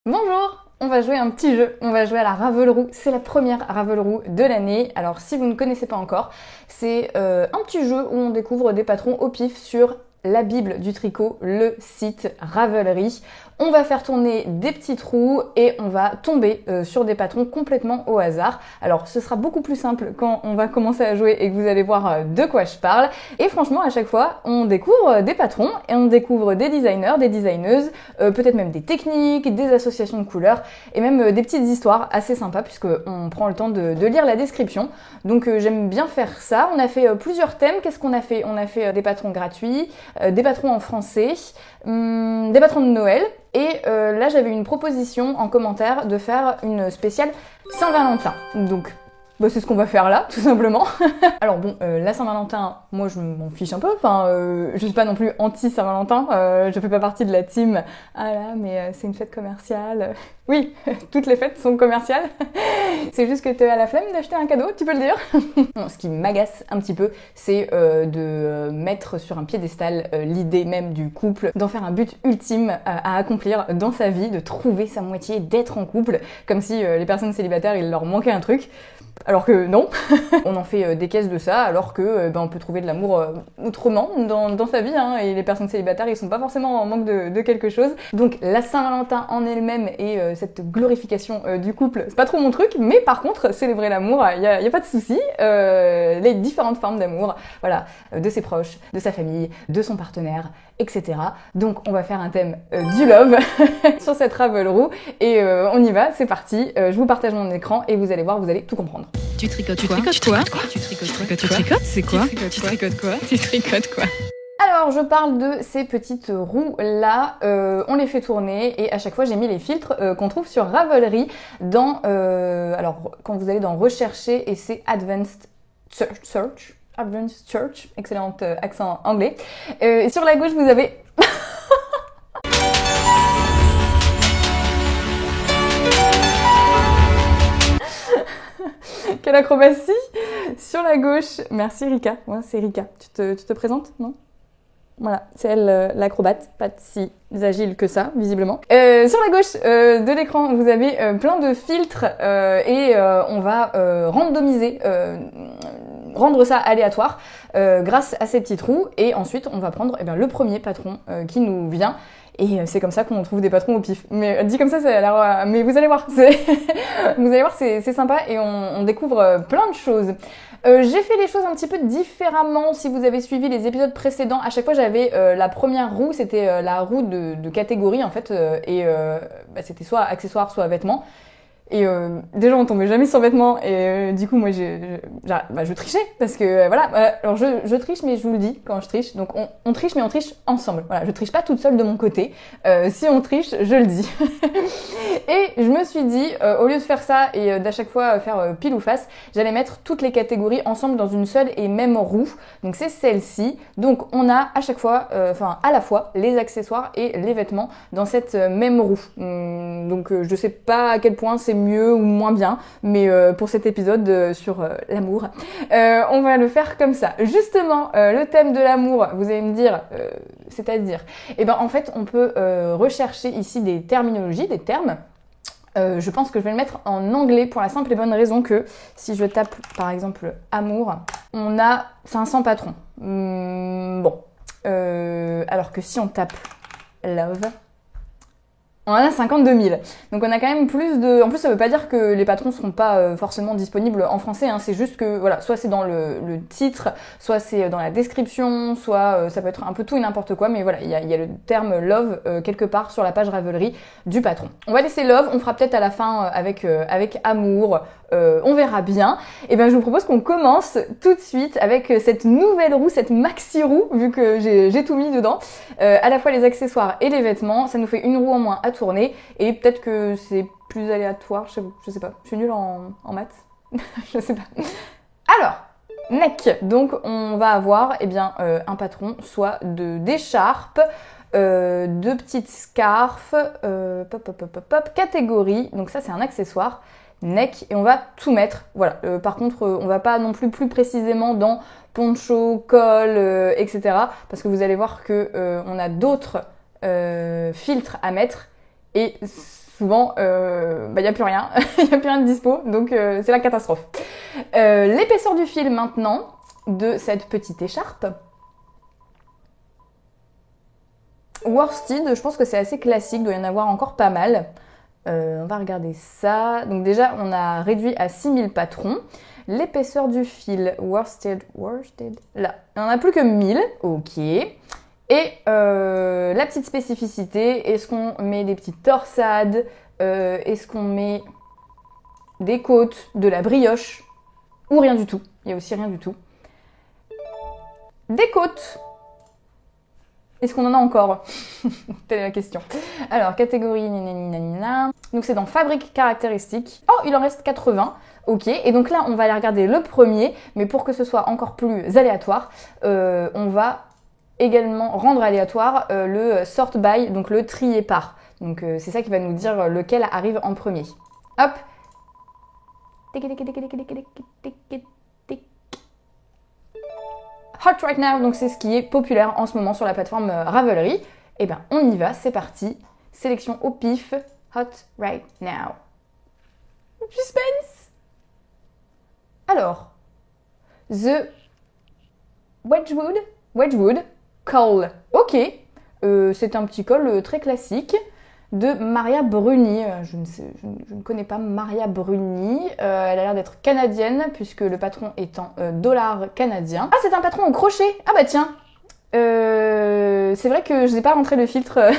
Bonjour, on va jouer un petit jeu, on va jouer à la Ravelry, c'est la première Ravelry de l'année. Alors si vous ne connaissez pas encore, c'est un petit jeu où on découvre des patrons au pif sur la Bible du tricot, le site Ravelry. On va faire tourner des petits trous et on va tomber sur des patrons complètement au hasard. Alors ce sera beaucoup plus simple quand on va commencer à jouer et que vous allez voir de quoi je parle. Et franchement à chaque fois on découvre des patrons et on découvre des designers, des designeuses, peut-être même des techniques, des associations de couleurs et même des petites histoires assez sympas puisque on prend le temps de lire la description. Donc j'aime bien faire ça. On a fait plusieurs thèmes. Qu'est-ce qu'on a fait? On a fait des patrons gratuits, des patrons en français, des patrons de Noël. Et là, j'avais une proposition en commentaire de faire une spéciale Saint-Valentin. Donc, bah, c'est ce qu'on va faire là, tout simplement. Alors bon, la Saint-Valentin, moi je m'en fiche un peu. Enfin, je suis pas non plus anti-Saint-Valentin. Je fais pas partie de la team. Ah là, mais c'est une fête commerciale. Oui, toutes les fêtes sont commerciales. C'est juste que tu as la flemme d'acheter un cadeau, tu peux le dire. Non, ce qui m'agace un petit peu, c'est de mettre sur un piédestal l'idée même du couple, d'en faire un but ultime à accomplir dans sa vie, de trouver sa moitié, d'être en couple, comme si les personnes célibataires, il leur manquait un truc. Alors que non, on en fait des caisses de ça, alors que on peut trouver de l'amour autrement dans sa vie, hein, et les personnes célibataires, ils sont pas forcément en manque de quelque chose. Donc la Saint-Valentin en elle-même et cette glorification du couple, c'est pas trop mon truc, mais par contre, célébrer l'amour, y a pas de souci. Les différentes formes d'amour, voilà, de ses proches, de sa famille, de son partenaire, etc. Donc on va faire un thème du love sur cette Ravelry et on y va, c'est parti. Je vous partage mon écran et vous allez voir, vous allez tout comprendre. Tu tricotes quoi? Tu tricotes c'est quoi? Tu tricotes quoi? Tu tricotes quoi? Alors, je parle de ces petites roues-là, on les fait tourner et à chaque fois j'ai mis les filtres qu'on trouve sur Ravelry dans, alors quand vous allez dans rechercher et c'est Advanced Search, excellent accent anglais. Et sur la gauche vous avez... Quelle acrobatie! Sur la gauche, merci Rika, ouais, c'est Rika, tu te présentes, non? Voilà, c'est elle l'acrobate, pas si agile que ça, visiblement. Sur la gauche de l'écran, vous avez plein de filtres et on va randomiser, rendre ça aléatoire grâce à ces petits trous. Et ensuite, on va prendre le premier patron qui nous vient. Et c'est comme ça qu'on trouve des patrons au pif. Mais dit comme ça a l'air... mais vous allez voir, vous allez voir, c'est sympa et on découvre plein de choses. J'ai fait les choses un petit peu différemment. Si vous avez suivi les épisodes précédents, à chaque fois j'avais la première roue, c'était la roue de catégorie en fait, et c'était soit accessoires, soit vêtements. Et déjà on tombait jamais sur vêtements et du coup moi je trichais parce que voilà, alors je triche mais je vous le dis quand je triche, donc on triche mais on triche ensemble, voilà, je triche pas toute seule de mon côté, si on triche je le dis. Et je me suis dit au lieu de faire ça et d'à chaque fois faire pile ou face, j'allais mettre toutes les catégories ensemble dans une seule et même roue, donc c'est celle-ci. Donc on a à chaque fois, à la fois les accessoires et les vêtements dans cette même roue. Donc je sais pas à quel point c'est mieux ou moins bien, mais pour cet épisode sur l'amour, on va le faire comme ça. Justement, le thème de l'amour, vous allez me dire, c'est-à-dire, en fait, on peut rechercher ici des terminologies, des termes. Je pense que je vais le mettre en anglais pour la simple et bonne raison que si je tape par exemple amour, on a 500 patrons. Alors que si on tape love, on en a 52 000. Donc on a quand même plus de... En plus, ça veut pas dire que les patrons seront pas forcément disponibles en français, hein. C'est juste que, voilà, soit c'est dans le titre, soit c'est dans la description, soit ça peut être un peu tout et n'importe quoi, mais voilà, il y a le terme love quelque part sur la page Ravelry du patron. On va laisser love, on fera peut-être à la fin avec amour, on verra bien. Et je vous propose qu'on commence tout de suite avec cette nouvelle roue, cette maxi roue, vu que j'ai tout mis dedans. À la fois les accessoires et les vêtements, ça nous fait une roue en moins à tourner, et peut-être que c'est plus aléatoire, je sais pas, je suis nulle en maths, je sais pas. Alors, neck, donc on va avoir un patron, soit d'écharpe, de petites scarfs, catégorie, donc ça c'est un accessoire, neck, et on va tout mettre, voilà. Par contre, on va pas non plus précisément dans poncho, col, etc. parce que vous allez voir que on a d'autres filtres à mettre, et souvent, il n'y a plus rien, il n'y a plus rien de dispo, donc c'est la catastrophe. L'épaisseur du fil maintenant de cette petite écharpe. Worsted, je pense que c'est assez classique, il doit y en avoir encore pas mal. On va regarder ça. Donc déjà, on a réduit à 6000 patrons. L'épaisseur du fil, worsted, là, il n'y en a plus que 1000, ok. Et la petite spécificité, est-ce qu'on met des petites torsades, est-ce qu'on met des côtes, de la brioche, ou rien du tout. Il y a aussi rien du tout. Des côtes. Est-ce qu'on en a encore? Telle est la question. Alors, catégorie nanana. Donc c'est dans fabrique caractéristique. Oh, il en reste 80. Ok, et donc là, on va aller regarder le premier, mais pour que ce soit encore plus aléatoire, on va également rendre aléatoire le sort by, donc le trier par. Donc c'est ça qui va nous dire lequel arrive en premier. Hop. Hot right now, donc c'est ce qui est populaire en ce moment sur la plateforme Ravelry. Et ben on y va, c'est parti. Sélection au pif, hot right now. Suspense. Alors, The Wedgwood Call. Ok, c'est un petit col très classique de Maria Bruni. Je ne connais pas Maria Bruni. Elle a l'air d'être canadienne puisque le patron est en dollars canadiens. Ah, c'est un patron au crochet. Ah bah tiens. C'est vrai que je n'ai pas rentré le filtre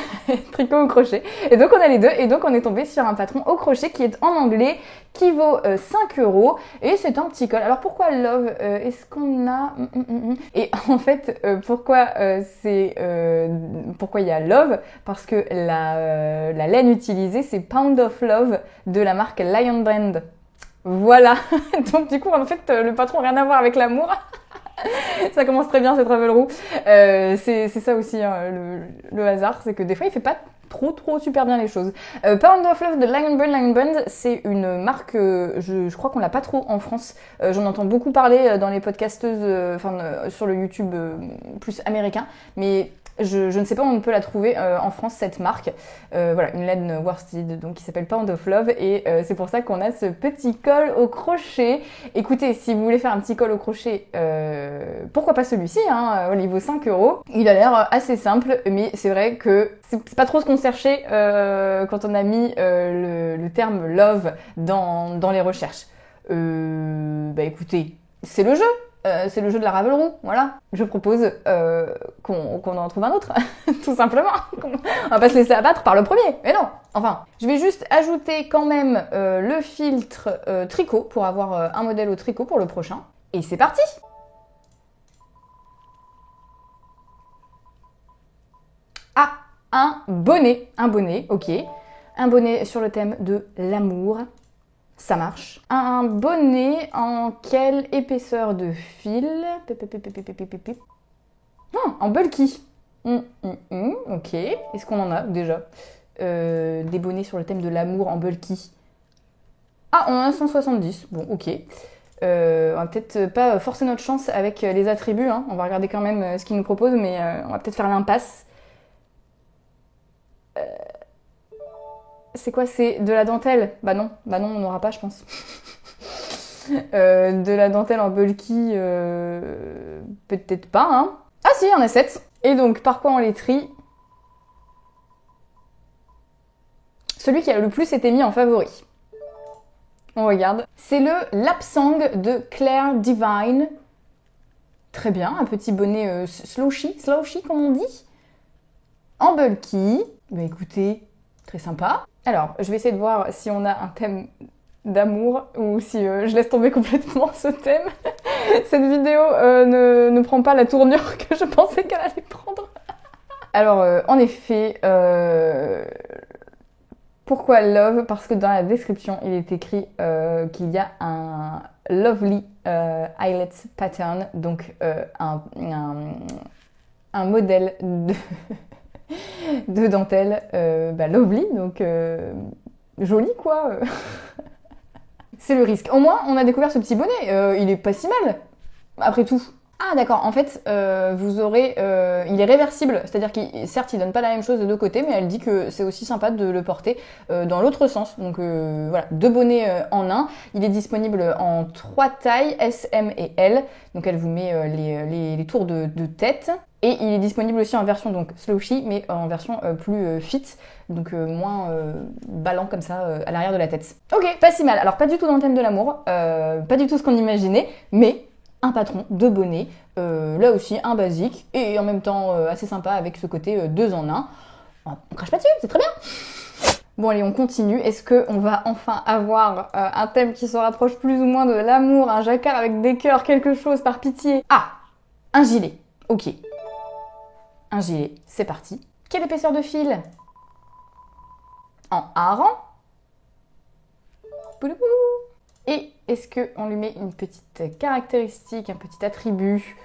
tricot au crochet. Et donc on a les deux. Et donc on est tombé sur un patron au crochet qui est en anglais, qui vaut 5 €. Et c'est un petit col. Alors pourquoi Love? Est-ce qu'on a... Et en fait, pourquoi il y a Love? Parce que la laine utilisée, c'est Pound of Love de la marque Lion Brand. Voilà. Donc du coup, en fait, le patron n'a rien à voir avec l'amour. Ça commence très bien cette Ravelry. C'est ça aussi hein, le hasard, c'est que des fois il fait pas trop super bien les choses. Pound of Love de Lion Brand, c'est une marque, je crois qu'on l'a pas trop en France. J'en entends beaucoup parler dans les podcasteuses, sur le YouTube plus américain, mais je ne sais pas où on peut la trouver en France, cette marque. Voilà, une laine worsted donc, qui s'appelle Pound of Love et c'est pour ça qu'on a ce petit col au crochet. Écoutez, si vous voulez faire un petit col au crochet, pourquoi pas celui-ci, hein, il vaut 5 €. Il a l'air assez simple, mais c'est vrai que c'est pas trop ce qu'on cherchait quand on a mis le terme love dans les recherches. Bah écoutez, c'est le jeu. C'est le jeu de la Ravelry, voilà. Je propose qu'on en trouve un autre, tout simplement. On va pas se laisser abattre par le premier, mais non. Enfin, je vais juste ajouter quand même le filtre tricot pour avoir un modèle au tricot pour le prochain. Et c'est parti! Ah, un bonnet, ok. Un bonnet sur le thème de l'amour. Ça marche. Un bonnet en quelle épaisseur de fil? En bulky. Ok. Est-ce qu'on en a déjà des bonnets sur le thème de l'amour en bulky? Ah, on en a 170. Bon, ok. On va peut-être pas forcer notre chance avec les attributs. Hein. On va regarder quand même ce qu'ils nous proposent, mais on va peut-être faire l'impasse. C'est quoi? C'est de la dentelle? Bah non, on n'aura pas, je pense. De la dentelle en bulky, peut-être pas, hein. Ah si, il y en a 7. Et donc, par quoi on les trie? Celui qui a le plus été mis en favori. On regarde. C'est le Lapsang de Claire Divine. Très bien, un petit bonnet slouchy comme on dit. En bulky. Bah écoutez, très sympa. Alors, je vais essayer de voir si on a un thème d'amour ou si je laisse tomber complètement ce thème. Cette vidéo ne prend pas la tournure que je pensais qu'elle allait prendre. Alors, en effet, pourquoi Love? Parce que dans la description, il est écrit qu'il y a un Lovely Eyelet Pattern, donc un modèle de dentelle lovely, donc joli quoi. C'est le risque. Au moins, on a découvert ce petit bonnet, il est pas si mal, après tout. Ah d'accord, en fait, vous aurez... il est réversible, c'est-à-dire qu'il certes, il donne pas la même chose des deux côtés, mais elle dit que c'est aussi sympa de le porter dans l'autre sens. Donc voilà, 2 bonnets en un. Il est disponible en 3 tailles, S, M et L. Donc elle vous met les tours de tête. Et il est disponible aussi en version donc slouchy, mais en version plus fit, donc moins ballant comme ça à l'arrière de la tête. Ok, pas si mal. Alors pas du tout dans le thème de l'amour, pas du tout ce qu'on imaginait, mais un patron, 2 bonnets, là aussi un basique, et en même temps assez sympa avec ce côté 2 en 1. On crache pas dessus, c'est très bien. Bon allez, on continue. Est-ce qu'on va enfin avoir un thème qui se rapproche plus ou moins de l'amour, un jacquard avec des cœurs, quelque chose par pitié? Ah, un gilet, ok. Un gilet, c'est parti. Quelle épaisseur de fil? En hareng. Bouloubou. Et est-ce qu'on lui met une petite caractéristique, un petit attribut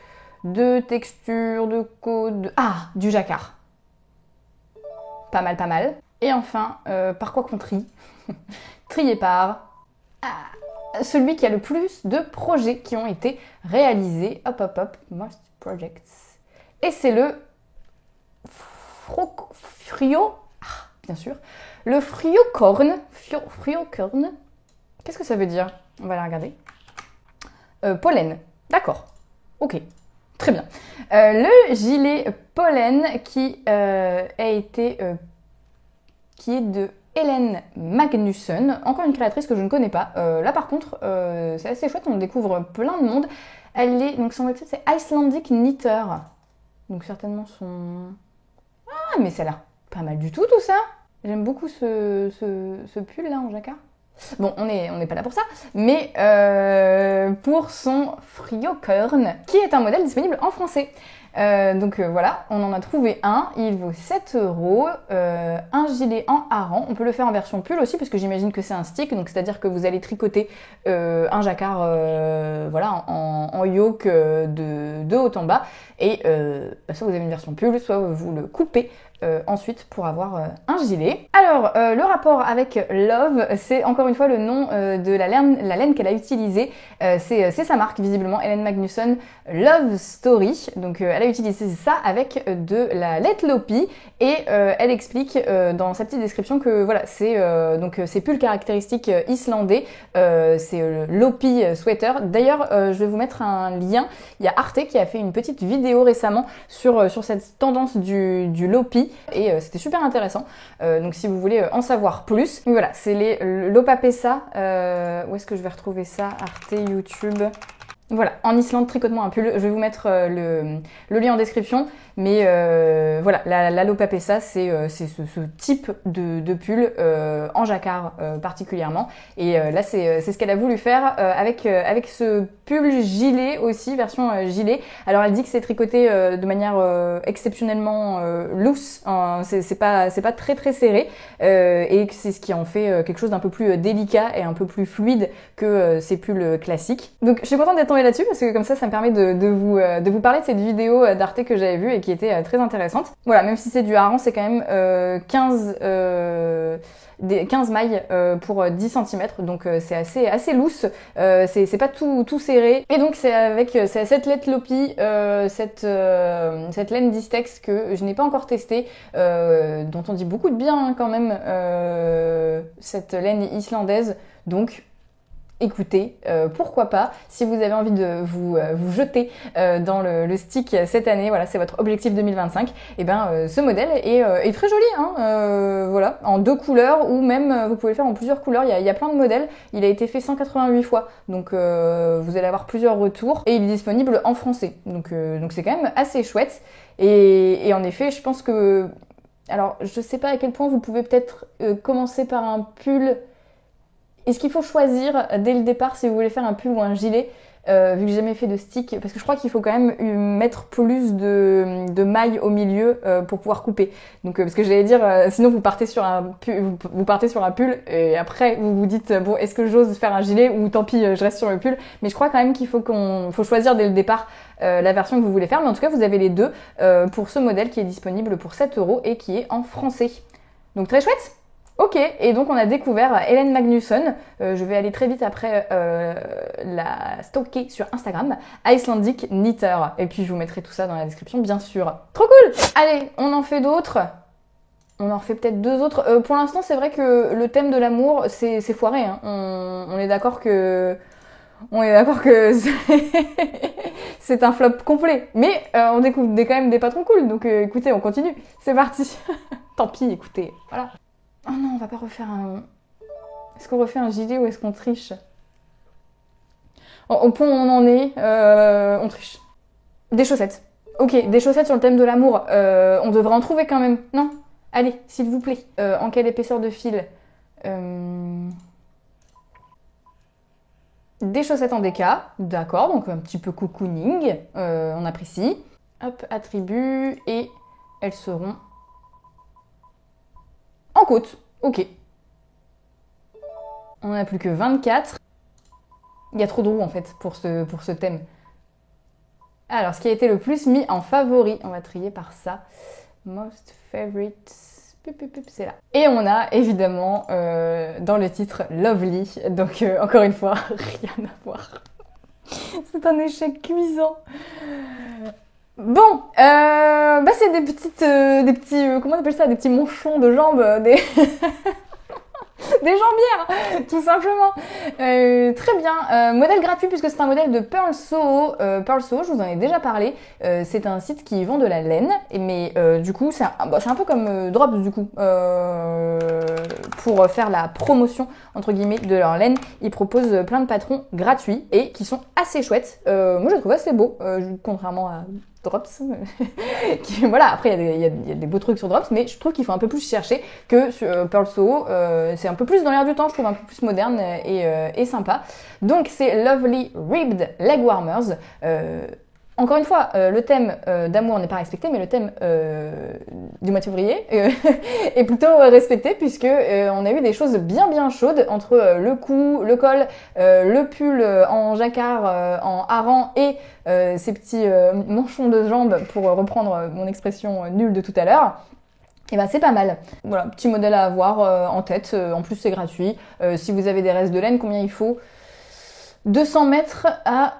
de texture, de code... Ah, du jacquard. Pas mal, pas mal. Et enfin, par quoi qu'on trie? Trié par... Ah, celui qui a le plus de projets qui ont été réalisés. Hop, hop, hop. Most projects. Et c'est le... Frio... Ah, bien sûr. Le Friokorn. Friokorn. Qu'est-ce que ça veut dire? On va la regarder. Pollen. D'accord. Ok. Très bien. Le gilet pollen qui qui est de Hélène Magnusson. Encore une créatrice que je ne connais pas. Là par contre, c'est assez chouette. On découvre plein de monde. Elle est... Donc son website c'est Icelandic Knitter. Donc certainement son... Ah mais ça a l'air pas mal du tout ça. J'aime beaucoup ce pull là en jacquard. Bon, on n'est pas là pour ça, mais pour son Friokorn, qui est un modèle disponible en français. Donc voilà, on en a trouvé un, il vaut 7 €, un gilet en hareng. On peut le faire en version pull aussi, parce que j'imagine que c'est un stick, donc c'est-à-dire que vous allez tricoter un jacquard voilà, en yoke de haut en bas, et soit vous avez une version pull, soit vous le coupez ensuite pour avoir un gilet. Alors, le rapport avec Love, c'est encore une fois le nom de la laine qu'elle a utilisée. C'est sa marque, visiblement, Hélène Magnusson Love Story. Donc, elle a utilisé ça avec de la laine Lopi, et elle explique dans sa petite description que voilà, c'est donc ces pulls caractéristiques islandais, c'est Lopi sweater. D'ailleurs, je vais vous mettre un lien. Il y a Arte qui a fait une petite vidéo récemment sur cette tendance du Lopi. Et c'était super intéressant, donc si vous voulez en savoir plus. Donc voilà, c'est les Lopapessa, où est-ce que je vais retrouver ça? Arte, YouTube... Voilà, en Islande, tricotement un pull. Je vais vous mettre le lien en description. Mais voilà, la Lopapessa, c'est ce type de pull en jacquard particulièrement. Et là, c'est ce qu'elle a voulu faire avec ce pull gilet aussi, version gilet. Alors, elle dit que c'est tricoté de manière exceptionnellement loose. C'est pas très très serré. Et que c'est ce qui en fait quelque chose d'un peu plus délicat et un peu plus fluide que ces pulls classiques. Donc, je suis contente d'être tombée là-dessus parce que comme ça me permet de vous parler de cette vidéo d'Arte que j'avais vue et qui était très intéressante. Voilà, même si c'est du hareng, c'est quand même 15 mailles pour 10 cm, donc c'est assez loose, c'est pas tout serré. Et donc c'est cette laine Lopi, cette laine Distex que je n'ai pas encore testée, dont on dit beaucoup de bien hein, quand même, cette laine islandaise, donc écoutez, pourquoi pas, si vous avez envie de vous jeter dans le stick cette année, voilà, c'est votre objectif 2025, et ben ce modèle est très joli, hein, voilà, en 2 couleurs, ou même vous pouvez le faire en plusieurs couleurs, il y a plein de modèles, il a été fait 188 fois, donc vous allez avoir plusieurs retours, et il est disponible en français, donc c'est quand même assez chouette, et en effet, je pense que, alors je sais pas à quel point vous pouvez peut-être commencer par un pull. Est-ce qu'il faut choisir dès le départ si vous voulez faire un pull ou un gilet, vu que j'ai jamais fait de stick, parce que je crois qu'il faut quand même mettre plus de mailles au milieu pour pouvoir couper. Donc parce que j'allais dire, sinon vous partez sur un pull et après vous vous dites bon, est-ce que j'ose faire un gilet ou tant pis je reste sur le pull. Mais je crois quand même qu'il faut choisir dès le départ la version que vous voulez faire. Mais en tout cas vous avez les deux pour ce modèle qui est disponible pour 7 € et qui est en français. Donc très chouette. Ok, et donc on a découvert Hélène Magnusson, je vais aller très vite après la stalker sur Instagram, Icelandic Knitter, et puis je vous mettrai tout ça dans la description bien sûr. Trop cool! Allez, on en fait d'autres. On en refait peut-être 2 autres. Pour l'instant c'est vrai que le thème de l'amour c'est foiré, hein. On est d'accord que... c'est un flop complet. Mais on découvre quand même des patrons cool, donc écoutez, on continue. C'est parti. Tant pis, écoutez, voilà. Oh non, on va pas refaire un... Est-ce qu'on refait un gilet ou est-ce qu'on triche? Au point où on en est, on triche. Des chaussettes. Ok, des chaussettes sur le thème de l'amour. On devrait en trouver quand même, non? Allez, s'il vous plaît. En quelle épaisseur de fil? Des chaussettes en déca, d'accord, donc un petit peu cocooning, on apprécie. Hop, attributs, et elles seront en côte, ok. On n'a plus que 24. Il y a trop de roues en fait pour ce thème. Alors, ce qui a été le plus mis en favori, on va trier par ça. Most favorite, c'est là. Et on a évidemment dans le titre Lovely, donc encore une fois, rien à voir. C'est un échec cuisant. Bon, bah c'est des petits, comment on appelle ça, des petits manchons de jambes, des... des jambières, tout simplement. Très bien. Modèle gratuit puisque c'est un modèle de Pearl Soho. Pearl Soho, je vous en ai déjà parlé. C'est un site qui vend de la laine, mais du coup, c'est un peu comme Drops du coup. Pour faire la promotion entre guillemets de leur laine, ils proposent plein de patrons gratuits et qui sont assez chouettes. Moi, je trouve assez beau, contrairement à Drops. Voilà, après il y a des beaux trucs sur Drops, mais je trouve qu'il faut un peu plus chercher que sur Pearl Soho. C'est un peu plus dans l'air du temps, je trouve un peu plus moderne et sympa. Donc c'est Lovely Ribbed Leg Warmers. Encore une fois, le thème d'amour n'est pas respecté, mais le thème du mois de février est plutôt respecté puisque on a eu des choses bien chaudes entre le cou, le col, le pull en jacquard, en hareng et ces petits manchons de jambes, pour reprendre mon expression nulle de tout à l'heure. Et ben c'est pas mal. Voilà, petit modèle à avoir en tête. En plus c'est gratuit. Si vous avez des restes de laine, combien il faut? 200 mètres à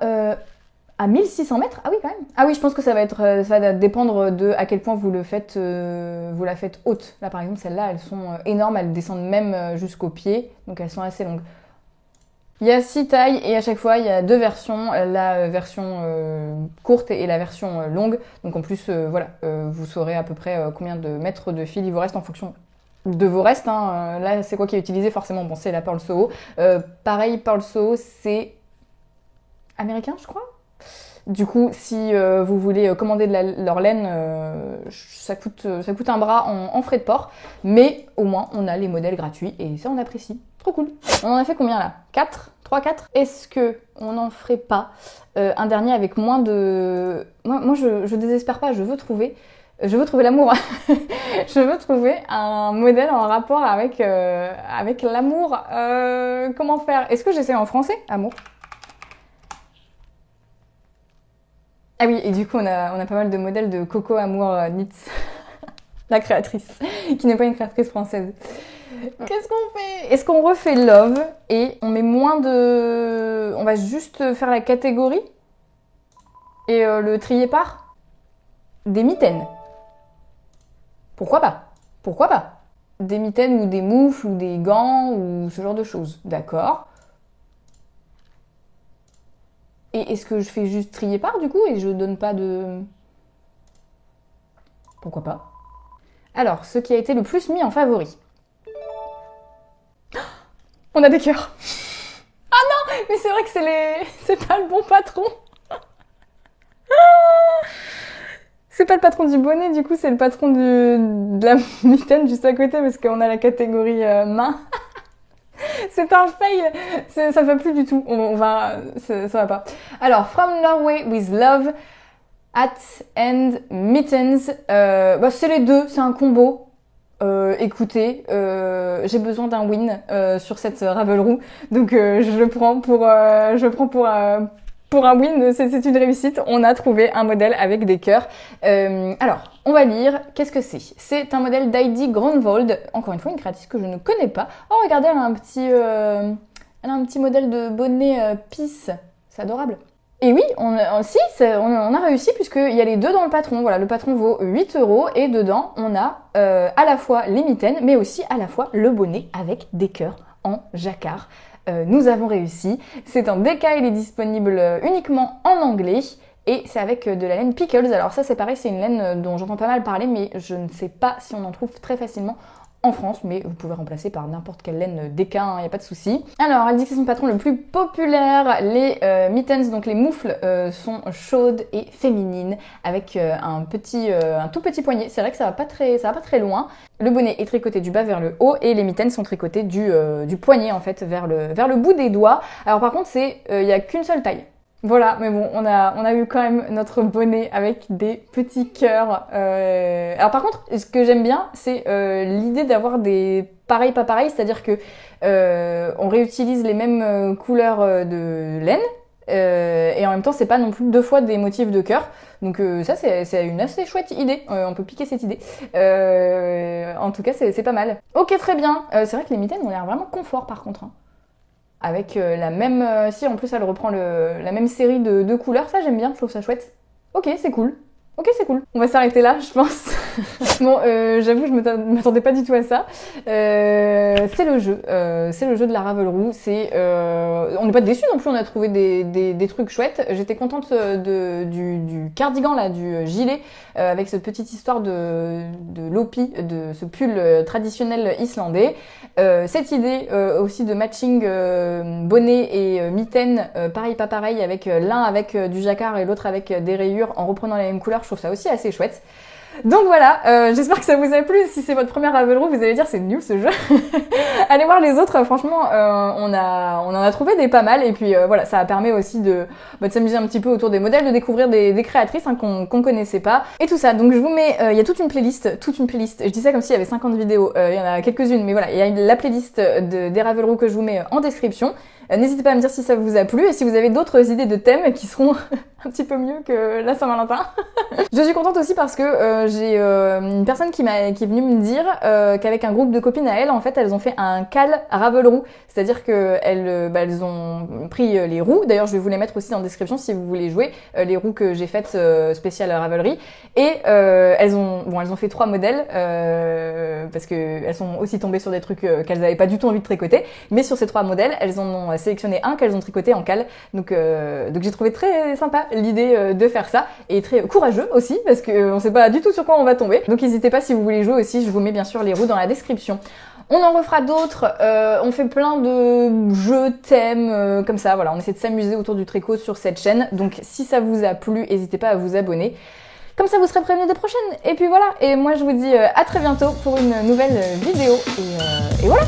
1600 mètres? Ah oui, quand même. Ah oui, je pense que ça va dépendre de à quel point vous la faites haute. Là, par exemple, celles-là, elles sont énormes. Elles descendent même jusqu'aux pieds. Donc, elles sont assez longues. Il y a 6 tailles et à chaque fois, il y a 2 versions. La version courte et la version longue. Donc, en plus, voilà, vous saurez à peu près combien de mètres de fil il vous reste en fonction de vos restes. Hein. Là, c'est quoi qui est utilisé? Forcément, bon, c'est la Pearl Soho. Pareil, Pearl Soho, c'est américain, je crois. Du coup, si vous voulez commander leur laine, ça coûte un bras en frais de port. Mais au moins, on a les modèles gratuits et ça, on apprécie. Trop cool. On en a fait combien là? 4? 3, 4? Est-ce que on n'en ferait pas un dernier avec moins de... Moi je désespère pas, je veux trouver l'amour. Je veux trouver un modèle en rapport avec l'amour. Comment faire? Est-ce que j'essaie en français? Amour. Ah oui, et du coup, on a pas mal de modèles de Coco Amour Knits, la créatrice, qui n'est pas une créatrice française. Qu'est-ce qu'on fait? Est-ce qu'on refait Love et on met moins de... On va juste faire la catégorie et le trier par des mitaines. Pourquoi pas? Pourquoi pas? Des mitaines ou des moufles ou des gants ou ce genre de choses. D'accord. Et est-ce que je fais juste trier par du coup et je donne pas de... Pourquoi pas? Alors, ce qui a été le plus mis en favori. On a des cœurs. Ah non, mais c'est vrai que c'est pas le bon patron. C'est pas le patron du bonnet, du coup c'est le patron de la mitaine juste à côté parce qu'on a la catégorie main. C'est un fail, ça va plus du tout, ça va pas. Alors, From Norway with Love, Hat and Mittens, c'est les deux, c'est un combo. Écoutez, j'ai besoin d'un win sur cette Ravelry, donc je prends pour Pour un win, c'est une réussite. On a trouvé un modèle avec des cœurs. Alors, on va lire. Qu'est-ce que c'est? C'est un modèle d'Heidi Grunwald. Encore une fois, une créatrice que je ne connais pas. Oh, regardez, elle a un petit modèle de bonnet Peace. C'est adorable. Et oui, on a réussi puisqu'il y a les deux dans le patron. Voilà, le patron vaut 8 € et dedans, on a à la fois les mitaines, mais aussi à la fois le bonnet avec des cœurs en jacquard. Nous avons réussi. C'est un DK, il est disponible uniquement en anglais. Et c'est avec de la laine Pickles. Alors ça c'est pareil, c'est une laine dont j'entends pas mal parler, mais je ne sais pas si on en trouve très facilement en France, mais vous pouvez remplacer par n'importe quelle laine DK, hein, y a pas de souci. Alors, elle dit que c'est son patron le plus populaire. Les mittens, donc les moufles, sont chaudes et féminines, avec un tout petit poignet. C'est vrai que ça va pas très loin. Le bonnet est tricoté du bas vers le haut et les mitaines sont tricotées du poignet en fait vers le bout des doigts. Alors par contre, il y a qu'une seule taille. Voilà, mais bon, on a eu quand même notre bonnet avec des petits cœurs. Alors par contre, ce que j'aime bien, c'est l'idée d'avoir des pareil pas pareil, c'est-à-dire que on réutilise les mêmes couleurs de laine. Et en même temps, c'est pas non plus deux fois des motifs de cœur. Donc ça, c'est une assez chouette idée. On peut piquer cette idée. En tout cas, c'est pas mal. Ok, très bien. C'est vrai que les mitaines ont l'air vraiment confort par contre. Hein. Avec la même... si en plus elle reprend la même série de couleurs, ça j'aime bien, je trouve ça chouette. Ok, c'est cool. Ok, c'est cool. On va s'arrêter là, je pense. Bon, j'avoue, je m'attendais pas du tout à ça. C'est le jeu de la Ravelry. On n'est pas déçus non plus, on a trouvé des trucs chouettes. J'étais contente du cardigan là, du gilet, avec cette petite histoire de lopi, de ce pull traditionnel islandais. Cette idée aussi de matching bonnet et mitaine, pareil pas pareil, avec l'un avec du jacquard et l'autre avec des rayures en reprenant la même couleur. Je trouve ça aussi assez chouette. Donc voilà, j'espère que ça vous a plu. Si c'est votre première Ravelry, vous allez dire c'est nul ce jeu. Allez voir les autres, franchement, on en a trouvé des pas mal. Et puis voilà, ça permet aussi de s'amuser un petit peu autour des modèles, de découvrir des créatrices hein, qu'on connaissait pas. Et tout ça, donc je vous mets, il y a toute une playlist. Je dis ça comme s'il y avait 50 vidéos, il y en a quelques-unes, mais voilà, il y a la playlist des Ravelry que je vous mets en description. N'hésitez pas à me dire si ça vous a plu et si vous avez d'autres idées de thèmes qui seront un petit peu mieux que la Saint-Valentin. Je suis contente aussi parce que j'ai une personne qui est venue me dire qu'avec un groupe de copines à elle, en fait, elles ont fait un cal Ravelry. C'est-à-dire qu'elles ont pris les roues. D'ailleurs, je vais vous les mettre aussi en description si vous voulez jouer les roues que j'ai faites spéciales Ravelry. Et elles ont fait 3 modèles parce que elles sont aussi tombées sur des trucs qu'elles n'avaient pas du tout envie de tricoter. Mais sur ces 3 modèles, elles en ont sélectionné un qu'elles ont tricoté en cal. Donc j'ai trouvé très sympa l'idée de faire ça et très courageux aussi parce qu'on sait pas du tout sur quoi on va tomber. Donc n'hésitez pas si vous voulez jouer aussi, je vous mets bien sûr les roues dans la description. On en refera d'autres, on fait plein de jeux, thèmes, comme ça, voilà, on essaie de s'amuser autour du tricot sur cette chaîne. Donc si ça vous a plu, n'hésitez pas à vous abonner. Comme ça vous serez prévenus des prochaines. Et puis voilà, et moi je vous dis à très bientôt pour une nouvelle vidéo. Et voilà.